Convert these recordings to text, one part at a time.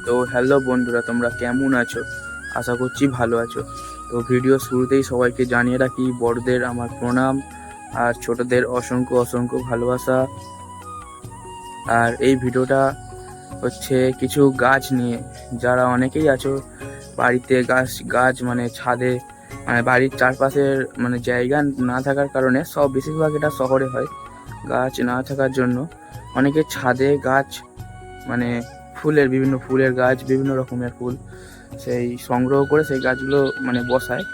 তো হ্যালো বন্ধুরা, তোমরা কেমন আছো? আশা করছি ভালো আছো। তো ভিডিও শুরুতেই সবাইকে জানিয়ে রাখি, বড়দের আমার প্রণাম আর ছোটদের অসংখ্য অসংখ্য ভালোবাসা। আর এই ভিডিওটা হচ্ছে কিছু গাছ নিয়ে। যারা অনেকেই আছো বাড়িতে গাছ গাছ মানে ছাদে, মানে বাড়ির চারপাশের মানে জায়গা না থাকার কারণে, বেশিরভাগ এটা শহরে হয়, গাছ না থাকার জন্য অনেকে ছাদে গাছ মানে বিভিন্ন ফুলের গাছ, বিভিন্ন রকমের ফুল সেই সংগ্রহ করে সেই গাছগুলো মানে বসায়।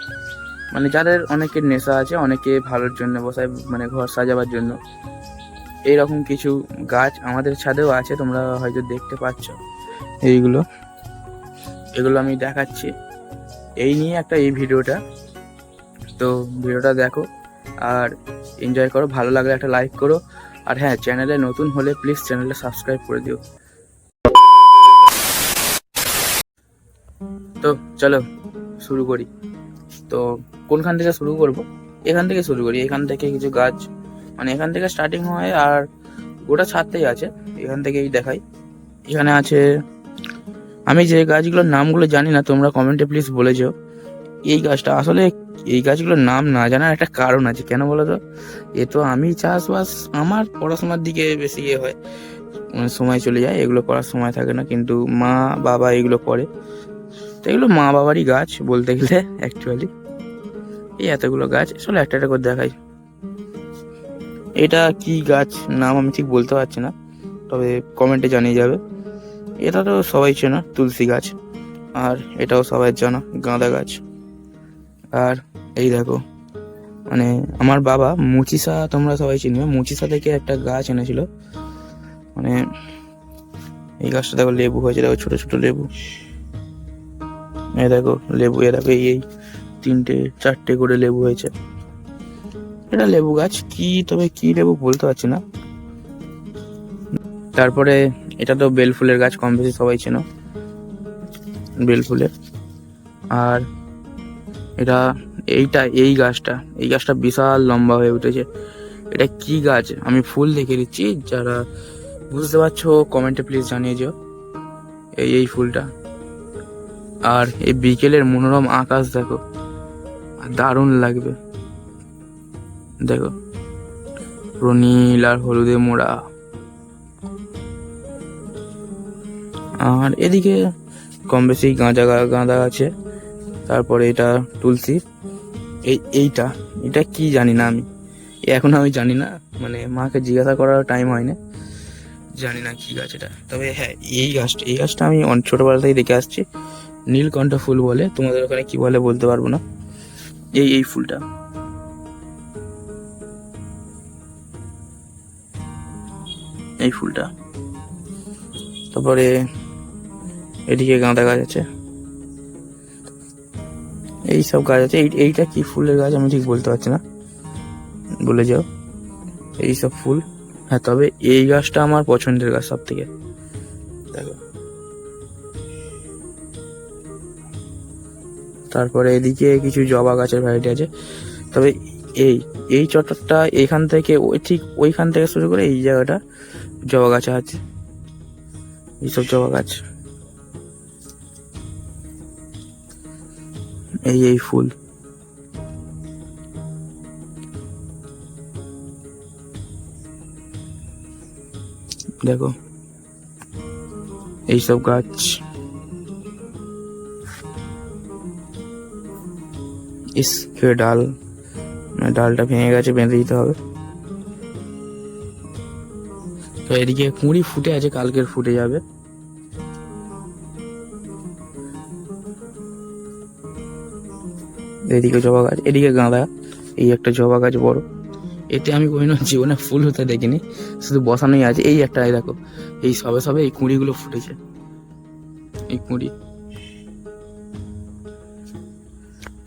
মানে যাদের অনেকের নেশা আছে, অনেকে ভালোর জন্য বসায়, মানে ঘর সাজাবার জন্য। এইরকম কিছু গাছ আমাদের ছাদেও আছে, তোমরা হয়তো দেখতে পাচ্ছ। এগুলো আমি দেখাচ্ছি, এই নিয়ে এই ভিডিওটা। তো ভিডিওটা দেখো আর এনজয় করো, ভালো লাগলে একটা লাইক করো। আর হ্যাঁ, চ্যানেলে নতুন হলে প্লিজ চ্যানেলটা সাবস্ক্রাইব করে দিও। তো চলো শুরু করি। তো কোনখান থেকে শুরু করব? এখান থেকে শুরু করি। এখান থেকে কিছু গাছ, মানে এখান থেকে স্টার্টিং হয় আর গোটা ছাদটাই আছে। এখান থেকেই দেখাই। এখানে আছে, আমি যে গাছগুলোর নামগুলো জানি না, তোমরা কমেন্টে প্লিজ বলে যাও। এই গাছটা আসলে, এই গাছগুলোর নাম না জানার একটা কারণ আছে। কেন বলো তো? তো আমি চাষবাস, আমার পড়াশোনার দিকে বেশি হয়, মানে সময় চলে যায়, এগুলো করার সময় থাকে না। কিন্তু মা বাবা এগুলো করে, তো এগুলো মা বাবারই গাছ বলতে গেলে অ্যাকচুয়ালি। এই এতগুলো গাছ আসলে একটা একটা করে দেখাই। এটা কি গাছ নাম আমি ঠিক বলতে পারছি না, তবে কমেন্টে জানিয়ে যাবে। এটা তো সবাই চেনা, তুলসী গাছ। আর এটাও সবাই জানা, গাঁদা গাছ। আর এই দেখো, মানে আমার বাবা মুচিসা, তোমরা সবাই চিনবে, মুচিসা থেকে একটা গাছ এনেছিল। মানে এই গাছটা দেখো, লেবু হয়েছে, দেখো ছোট ছোট লেবু। এই দেখো লেবু, এ দেখো এই তিনটে চারটে করে লেবু হয়েছে। এটা লেবু গাছ, তবে কি লেবু বলতে পারছি না। তারপরে এটা তো বেল ফুলের গাছ, কম বেশি সবাই চেনো, বেল ফুলের। আর এটা এই গাছটা বিশাল লম্বা হয়ে উঠেছে। এটা কি গাছ আমি ফুল দেখে দিচ্ছি, যারা বুঝতে পারছো কমেন্টে প্লিজ জানিয়ে যাও। এই ফুলটা। আর এই বিকেলের মনোরম আকাশ দেখো, দারুণ লাগবে। দেখো পুরো নীল আর হলুদে মোড়া। আর এদিকে কম বেশি গাঁদা আছে। তারপরে এটা তুলসী। এইটা কি জানি না আমি, এখন আমি জানি না, মানে মাকে জিজ্ঞাসা করার টাইম হয় না, জানি না কি গাছ এটা। তবে হ্যাঁ, এই গাছটা আমি ছোটবেলা থেকে দেখে আসছি। নীলকণ্ঠ ফুল বলে, তোমাদের ওখানে কি বলে বলতে পারবো না। এই ফুলটা, এই ফুলটা। তারপরে এদিকে গাঁদা গাছ আছে, এই সব গাছ আছে। এইটা কি ফুলের গাছ আমি ঠিক বলতে পারছি না, বলে যাও। এই সব ফুল। হ্যাঁ, তবে এই গাছটা আমার পছন্দের গাছ সব থেকে। দেখো, তারপরে এদিকে কিছু জবা গাছের ভ্যারাইটি আছে। তবে এই এই চটটা এইখান থেকে ঠিক ওইখান থেকে শুরু করে এই জায়গাটা জবা গাছ আছে, এইসব জবা গাছ। এই ফুল। দেখো এইসব গাছ। ডালটা ভেঙে গেছে, বেঁধে দিতে হবে। তো এদিকে কুঁড়ি ফুটে আছে, কালকের ফুটে যাবে। এদিকে জবা গাছ, এদিকে গাঁদা। এই একটা জবা গাছ বড়, এতে আমি কোনোদিনও জীবনে ফুল হতে দেখিনি, শুধু বসানোই আছে। এই একটা, দেখো এই সবে সবে এই কুঁড়িগুলো ফুটেছে, এই কুঁড়ি।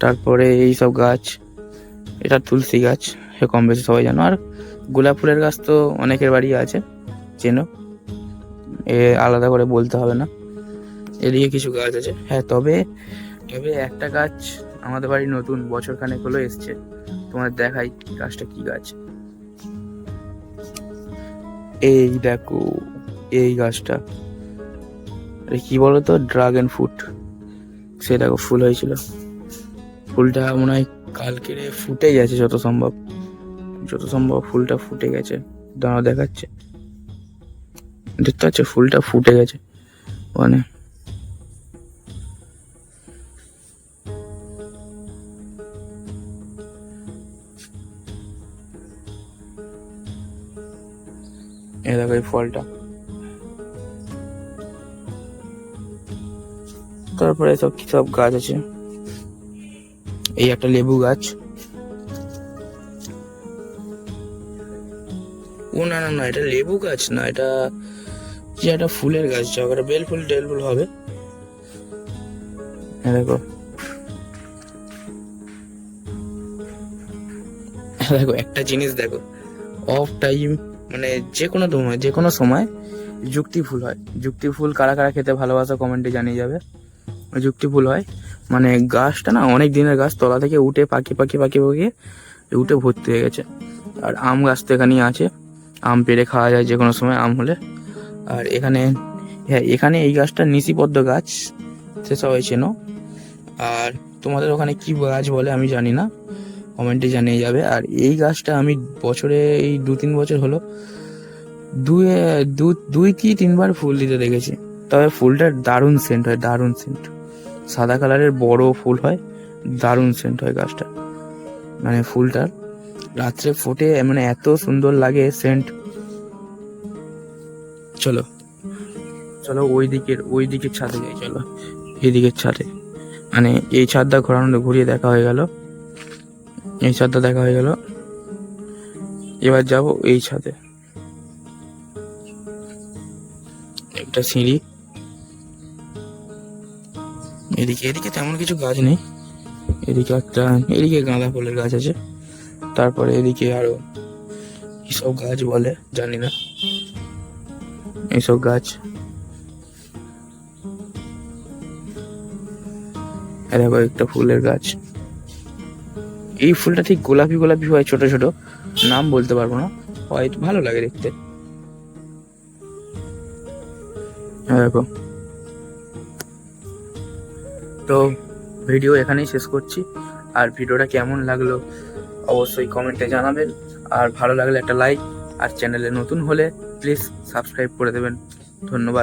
তারপরে এই সব গাছ, এটা তুলসী গাছ, সে কম বেশি সবাই জানো। আর গোলাপ ফুলের গাছ তো অনেকের বাড়ি আছে, চেনো, আলাদা করে বলতে হবে না। এদিকে কিছু গাছ আছে। হ্যাঁ, তবে একটা গাছ আমাদের বাড়ি নতুন, বছর খানেক হলো এসছে, তোমার দেখাই গাছটা কি গাছ। এই দেখো এই গাছটা, কি বলতো, ড্রাগন ফ্রুট। সে দেখো ফুল হয়েছিল, ফুলটা মনে হয় কালকে ফুটে গেছে, যত সম্ভব ফুলটা ফুটে গেছে। দাঁড়া দেখাচ্ছে, দেখতে পাচ্ছ ফুলটা ফুটে গেছে মানে। এই দেখো এই ফলটা। তারপরে সব কি সব গাছ আছে, এই একটা লেবু গাছ। ও না না না, এটা লেবু গাছ না, এটা কি একটা ফুলের গাছ, এটা বেল ফুল টেল ফুল হবে। দেখো দেখো একটা জিনিস দেখো, অফ টাইম মানে যে কোনো সময় যুক্তি ফুল হয়। যুক্তি ফুল কারা কারা খেতে ভালোবাসা কমেন্টে জানিয়ে যাবে। যুক্তি ফুল হয় মানে গাছটা না অনেক দিনের গাছ, তলা থেকে উঠে পাকিয়ে উঠে ভর্তি হয়ে গেছে। আর আম গাছ তো এখানেই আছে, আম পেড়ে খাওয়া যায় যে কোনো সময় আম হলে। আর এখানে এই গাছটা নিশিপদ্ম গাছ, সে সবাই চেনো। আর তোমাদের ওখানে কি গাছ বলে আমি জানি না, কমেন্টে জানিয়ে যাবে। আর এই গাছটা আমি বছরে এই 2-3 বছর হলো দুই কি তিনবার ফুল দিতে দেখেছি। তবে ফুলটার দারুণ সেন্ট হয়, দারুণ সেন্ট। সাদা কালারের বড় ফুল হয়, দারুণ সেন্ট হয় গাছটা। মানে ফুলটার রাত্রে ফোটে মানে এত সুন্দর লাগে সেন্ট। চলো চলো ওই দিকের ছাদে যাই, চলো এই দিকের ছাদে। মানে এই ছাদটা ঘুরিয়ে দেখা হয়ে গেল, এই ছাদটা দেখা হয়ে গেল, এবার যাব এই ছাদে। একটা সিঁড়ি, এদিকে তেমন কিছু গাছ নেই। এদিকে গাঁদা ফুলের গাছ আছে। তারপরে এদিকে আরো কিসব গাছ বলে জানি না, এইসব গাছ। দেখো একটা ফুলের গাছ, এই ফুলটা ঠিক গোলাপি হয়, ছোট ছোট, নাম বলতে পারবো না, হয়তো ভালো লাগে দেখতে। দেখো, তো ভিডিও এখানেই শেষ করছি। আর ভিডিওটা কেমন লাগলো অবশ্যই কমেন্টে জানাবেন। আর ভালো লাগলে একটা লাইক, আর চ্যানেলে নতুন হলে প্লিজ সাবস্ক্রাইব করে দেবেন। ধন্যবাদ।